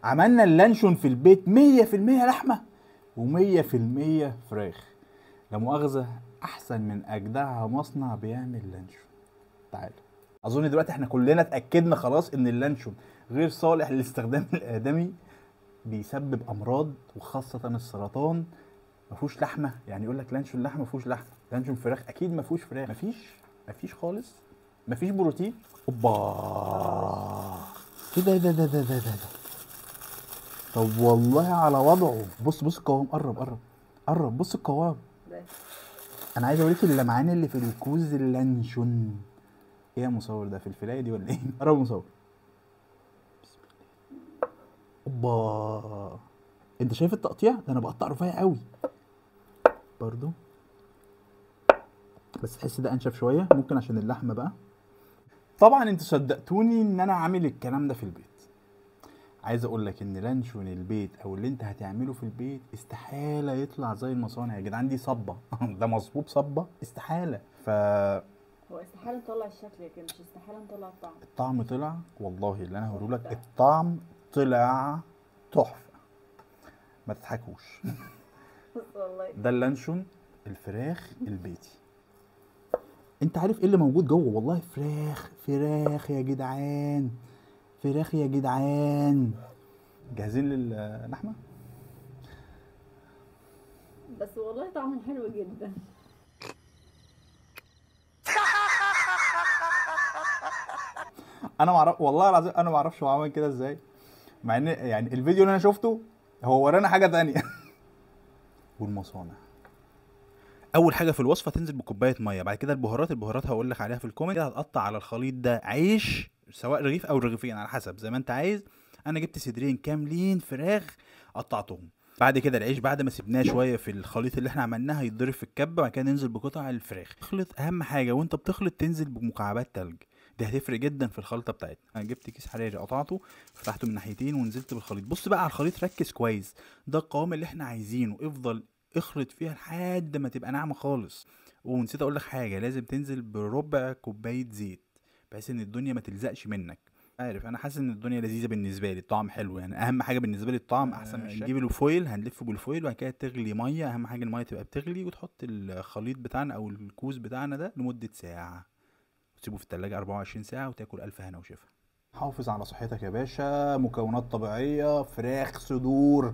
عملنا اللانشون في البيت 100% لحمه و100% فراخ. لا مؤاخذه، احسن من اجدعها مصنع بيعمل لانشون. تعال، اظن دلوقتي احنا كلنا اتاكدنا خلاص ان اللانشون غير صالح للاستخدام الادمي، بيسبب امراض وخاصه السرطان. مفهوش لحمه، يعني يقول لك لانشون لحمه، مفهوش لحمه. لانشون فراخ، اكيد مفهوش فراخ. مفيش خالص، مفيش بروتين. اوبا، ايه ده. طب والله على وضعه. بص القوام، قرب بص القوام. انا عايز اوريك اللمعان اللي في الكوز اللانشون. ايه يا مصور، ده في الفلايه دي ولا ايه؟ قرب مصور. اوبا، انت شايف التقطيع ده؟ انا بقطع رفيع قوي برضو، بس تحس ده انشف شويه، ممكن عشان اللحمه بقى. طبعا انتوا صدقتوني ان انا عامل الكلام ده في البيت. عايز اقول لك ان لانشون البيت او اللي انت هتعمله في البيت استحاله يطلع زي المصانع يا جدعان. دي صبه ده مظبوط صبه، استحاله. هو استحالة نطلع الشكل لكن مش استحالة نطلع الطعم. الطعم طلع والله، اللي انا هقوله لك، الطعم طلع تحفه، ما تضحكوش. والله ده اللانشون الفراخ البيتي. انت عارف ايه اللي موجود جوه؟ والله فراخ يا جدعان، فراخ يا جدعان. جاهزين للحمه؟ بس والله طعمه حلو جدا. انا معرف والله العظيم، انا معرفش هو عمل كده ازاي، مع ان يعني الفيديو اللي انا شفته هو ورانا حاجه تانية. والمصانع، اول حاجه في الوصفه تنزل بكوبايه ميه، بعد كده البهارات هقول لك عليها في الكومنت. هتقطع على الخليط ده عيش، سواء رغيف او رغيفين على حسب زي ما انت عايز. انا جبت صدرين كاملين فراخ قطعتهم. بعد كده العيش بعد ما سيبناه شويه في الخليط اللي احنا عملناه هيتضرب في الكبه، وبعد كده ننزل بقطع الفراخ. اخلط، اهم حاجه وانت بتخلط تنزل بمكعبات تلج، دي هتفرق جدا في الخلطه بتاعتنا. انا جبت كيس حراري قطعته، فتحته من ناحيتين ونزلت بالخليط. بص بقى على الخليط، ركز كويس، ده القوام اللي احنا عايزينه. افضل اخلط فيها لحد ما تبقى ناعمه خالص. ونسيت اقول لك حاجه، لازم تنزل بربع كوبايه زيت بحيث ان الدنيا ما تلزقش منك. عارف، انا حاسس ان الدنيا لذيذه بالنسبه لي، الطعم حلو يعني. اهم حاجه بالنسبه لي الطعم احسن من الشكل. نجيب الفويل، هنلفه بالفويل وبعد كده تغلي ميه. اهم حاجه الميه تبقى بتغلي، وتحط الخليط بتاعنا او الكوز بتاعنا ده لمده ساعه، وتسيبه في التلاجة 24 ساعه، وتاكل الف هنا وشفا. حافظ على صحتك يا باشا. مكونات طبيعيه، فراخ صدور